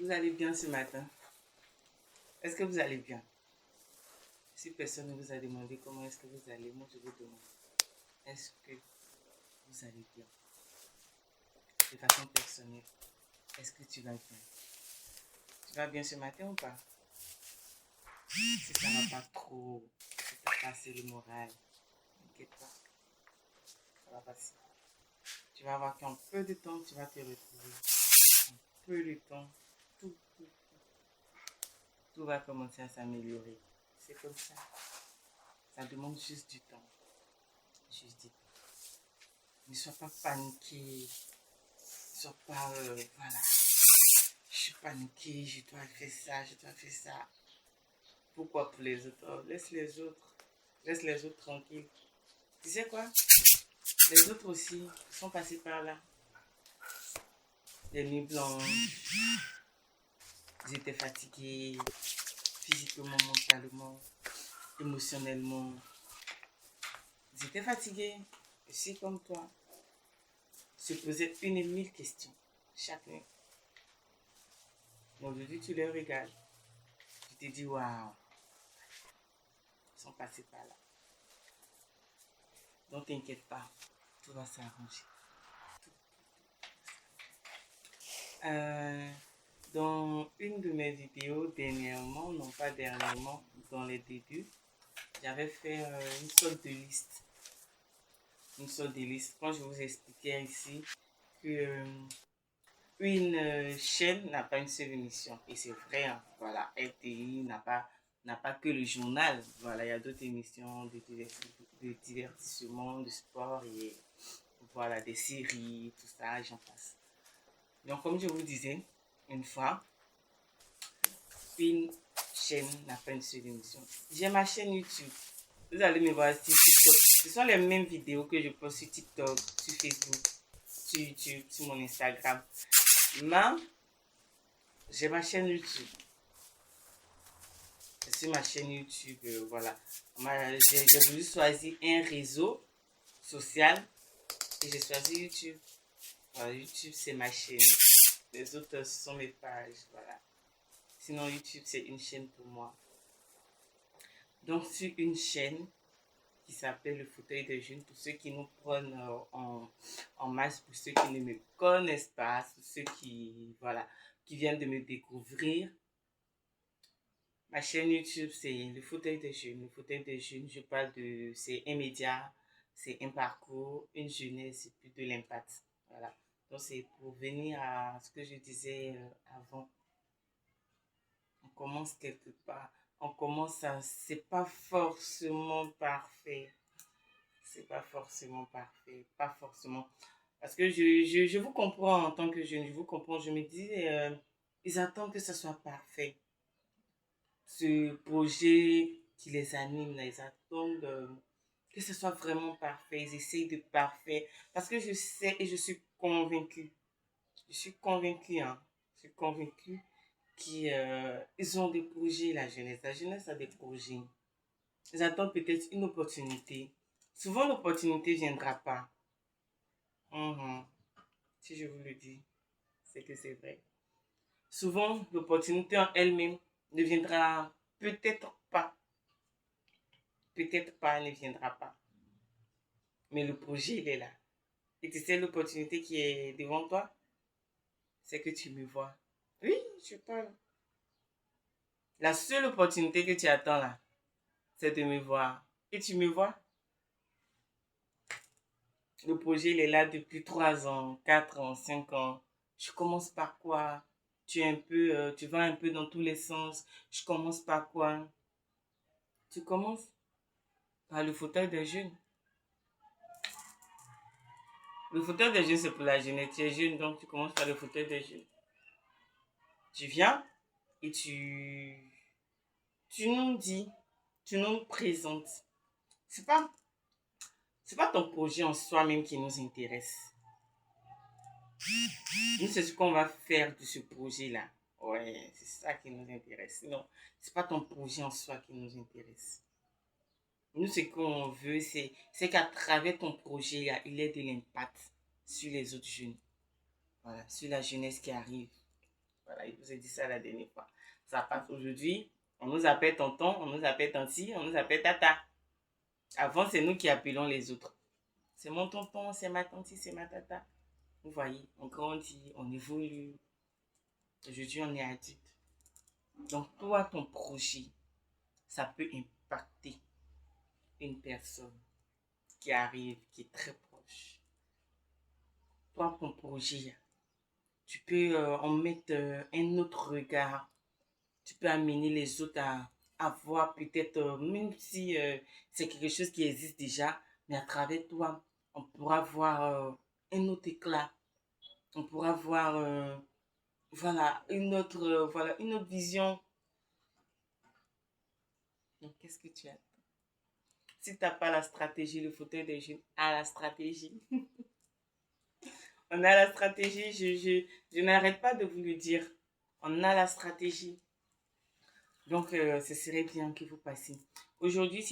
Vous allez bien ce matin? Est-ce que vous allez bien? Si personne ne vous a demandé comment est-ce que vous allez, moi je vous demande, est-ce que vous allez bien? De façon personnelle, est-ce que tu vas bien? Tu vas bien ce matin ou pas? Si ça ne va pas trop, si tu as passé le moral, n'inquiète pas, ça va passer. Tu vas voir qu'en peu de temps, tu vas te retrouver. En peu de temps, tout va commencer à s'améliorer. C'est comme ça. Ça demande juste du temps. Juste du temps. Ne sois pas paniqué. Ne sois pas, voilà. Je suis paniqué, je dois faire ça, je dois faire ça. Pourquoi pour les autres? Oh, laisse les autres. Laisse les autres tranquilles. Tu sais quoi? Les autres aussi sont passés par là. Les nuits blanches. Ils étaient fatigués. Physiquement, mentalement, émotionnellement. Ils étaient fatigués. Aussi comme toi. Se posaient une et mille questions. Chaque nuit. Mais aujourd'hui, tu les regardes. Tu te dis, waouh. Ils sont passés par là. Donc, t'inquiète pas. Tout va s'arranger. Dans une de mes vidéos dernièrement, non pas dernièrement, dans les débuts, j'avais fait une sorte de liste. Une sorte de liste. Quand je vous expliquais ici que une chaîne n'a pas une seule émission. Et c'est vrai, hein, voilà, RTI n'a pas que le journal. Voilà, il y a d'autres émissions de divertissement, de sport et voilà, des séries, tout ça, j'en passe. Donc, comme je vous disais, une fois, une chaîne n'a pas une seule émission. J'ai ma chaîne YouTube. Vous allez me voir sur TikTok. Ce sont les mêmes vidéos que je poste sur TikTok, sur Facebook, sur YouTube, sur mon Instagram. Mais j'ai ma chaîne YouTube. Sur ma chaîne YouTube, voilà. J'ai voulu choisir un réseau social et j'ai choisi YouTube. Voilà, YouTube, c'est ma chaîne. Les autres, ce sont mes pages. Voilà. Sinon, YouTube, c'est une chaîne pour moi. Donc, sur une chaîne qui s'appelle Le Fauteuil des Jeunes, pour ceux qui nous prennent en masse, pour ceux qui ne me connaissent pas, pour ceux qui, voilà, qui viennent de me découvrir. Ma chaîne YouTube, c'est Le Fauteuil des Jeunes. Le Fauteuil des Jeunes, je parle de, c'est un média, c'est un parcours, une jeunesse et puis de l'impact. Voilà. Donc, c'est pour venir à ce que je disais avant. On commence quelque part. On commence à... C'est pas forcément parfait. C'est pas forcément parfait. Pas forcément. Parce que je vous comprends en tant que jeune. Je vous comprends. Je me dis, ils attendent que ça soit parfait. Ce projet qui les anime, là, ils attendent que ce soit vraiment parfait. Ils essayent de parfait. Parce que je sais et je suis convaincue. Je suis convaincue, hein. Je suis convaincue qu'ils ont des projets, la jeunesse. La jeunesse a des projets. Ils attendent peut-être une opportunité. Souvent, l'opportunité ne viendra pas. Si je vous le dis, c'est que c'est vrai. Souvent, l'opportunité en elle-même ne viendra peut-être pas. Peut-être pas, elle ne viendra pas. Mais le projet, il est là. Et tu sais, l'opportunité qui est devant toi, c'est que tu me vois. Oui, je parle. La seule opportunité que tu attends là, c'est de me voir. Et tu me vois. Le projet, il est là depuis 3 ans, 4 ans, 5 ans. Je commence par quoi? Tu vas un peu dans tous les sens. Je commence par quoi? Tu commences par le fauteuil des jeunes. Le fauteuil des jeunes, c'est pour la jeunesse. Tu es jeune, donc tu commences par le fauteuil des jeunes. Tu viens et tu nous dis, tu nous présentes. C'est pas, c'est pas ton projet en soi-même qui nous intéresse. Nous, c'est ce qu'on va faire de ce projet-là. Ouais, c'est ça qui nous intéresse. Non, c'est pas ton projet en soi qui nous intéresse. Nous, ce qu'on veut, c'est qu'à travers ton projet, là, il y ait de l'impact sur les autres jeunes. Voilà, sur la jeunesse qui arrive. Voilà, il vous a dit ça la dernière fois. Ça passe aujourd'hui. On nous appelle tonton, on nous appelle tanti, on nous appelle tata. Avant, c'est nous qui appelons les autres. C'est mon tonton, c'est ma tante, c'est ma tata. Vous voyez, on grandit, on évolue. Aujourd'hui, on est adulte. Donc, toi, ton projet, ça peut impacter une personne qui arrive, qui est très proche. Toi, ton projet, tu peux en mettre un autre regard. Tu peux amener les autres à voir peut-être, même si c'est quelque chose qui existe déjà, mais à travers toi, on pourra voir un autre éclat. On pourra voir voilà, voilà, une autre vision. Donc, qu'est-ce que tu as? Si tu n'as pas la stratégie, le fauteuil des jeunes a la stratégie. On a la stratégie, je n'arrête pas de vous le dire. On a la stratégie. Donc, ce serait bien que vous passiez. Aujourd'hui,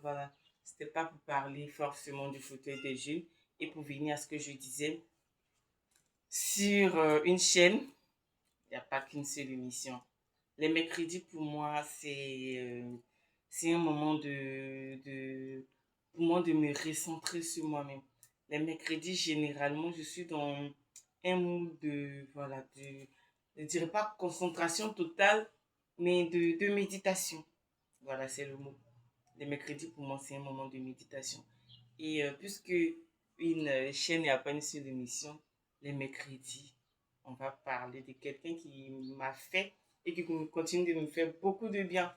voilà, c'était pas pour parler forcément du fauteuil des jeunes et pour venir à ce que je disais. Sur une chaîne, il n'y a pas qu'une seule émission. Les mercredis, pour moi, c'est un moment pour moi de me recentrer sur moi-même. Les mercredis, généralement, je suis dans un mood voilà, je ne dirais pas concentration totale, mais de méditation. Voilà, c'est le mot. Les mercredis, pour moi, c'est un moment de méditation. Et puisque une chaîne n'a pas une seule émission, les mercredis, on va parler de quelqu'un qui m'a fait et qui continue de me faire beaucoup de bien.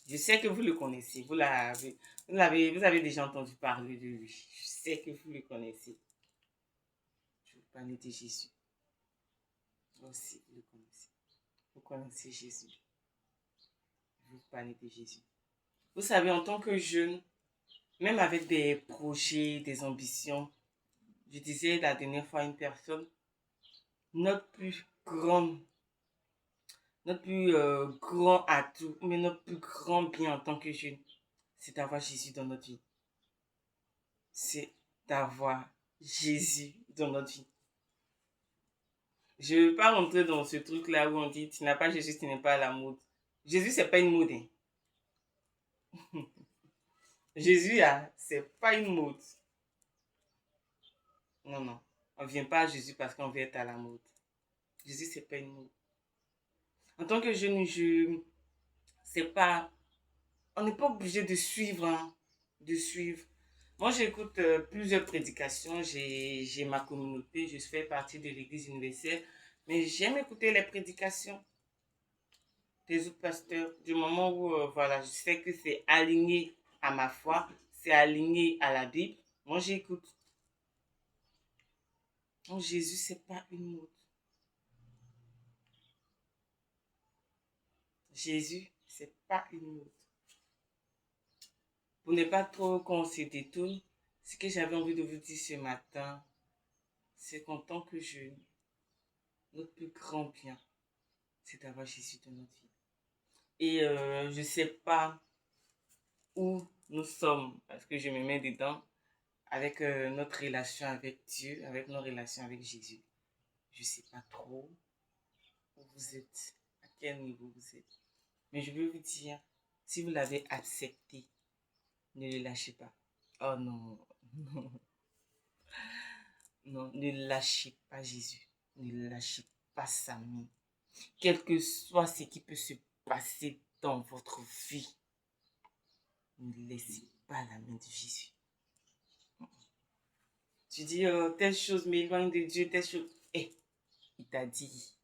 Je sais que vous le connaissez, vous avez déjà entendu parler de lui. Je sais que vous le connaissez. Je vous parle de Jésus. Vous aussi, vous le connaissez. Vous connaissez Jésus. Je vous parle de Jésus. Vous savez, en tant que jeune, même avec des projets, des ambitions, je disais la dernière fois à une personne, notre plus grand, notre plus grand atout, mais notre plus grand bien en tant que jeune, c'est d'avoir Jésus dans notre vie. C'est d'avoir Jésus dans notre vie. Je ne veux pas rentrer dans ce truc-là où on dit, tu n'as pas Jésus, tu n'es pas à la mode. Jésus, c'est pas une mode. Hein. Jésus, c'est pas une mode. Non, non. On ne vient pas à Jésus parce qu'on veut être à la mode. Jésus, c'est pas une mode. En tant que jeune, c'est pas, on n'est pas obligé de suivre, hein, de suivre. Moi, j'écoute plusieurs prédications. J'ai ma communauté. Je fais partie de l'Église universelle. Mais j'aime écouter les prédications des autres pasteurs. Du moment où, voilà, je sais que c'est aligné à ma foi, c'est aligné à la Bible. Moi, j'écoute. Donc, Jésus, c'est pas une mode. Jésus, c'est pas une mode. Pour ne pas trop qu'on se détourne, ce que j'avais envie de vous dire ce matin, c'est qu'en tant que jeune, notre plus grand bien, c'est d'avoir Jésus dans notre vie. Et je ne sais pas où nous sommes, parce que je me mets dedans, avec notre relation avec Dieu, avec nos relations avec Jésus. Je ne sais pas trop où vous êtes, à quel niveau vous êtes. Mais je veux vous dire, si vous l'avez accepté, ne le lâchez pas. Oh non, non, ne lâchez pas Jésus. Ne lâchez pas sa main. Quel que soit ce qui peut se passer dans votre vie, ne laissez pas la main de Jésus. Tu dis, telle chose m'éloigne de Dieu, telle chose. Eh, il t'a dit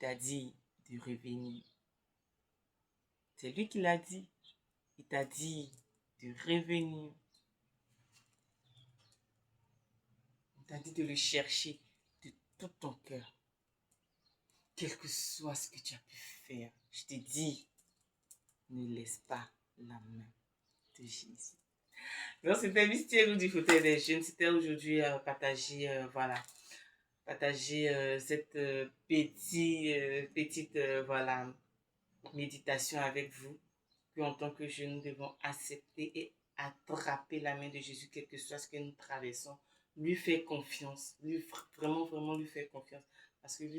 de revenir. C'est lui qui l'a dit. Il t'a dit de revenir. Il t'a dit de le chercher de tout ton cœur. Quel que soit ce que tu as pu faire, je te dis, ne laisse pas la main de Jésus. Donc, c'était Mystère du fauteuil des jeunes. C'était aujourd'hui partager, voilà, partager cette petite voilà, méditation avec vous. Que en tant que jeunes, nous devons accepter et attraper la main de Jésus, quel que soit ce que nous traversons. Lui faire confiance. Lui, vraiment, vraiment lui faire confiance. Parce que lui,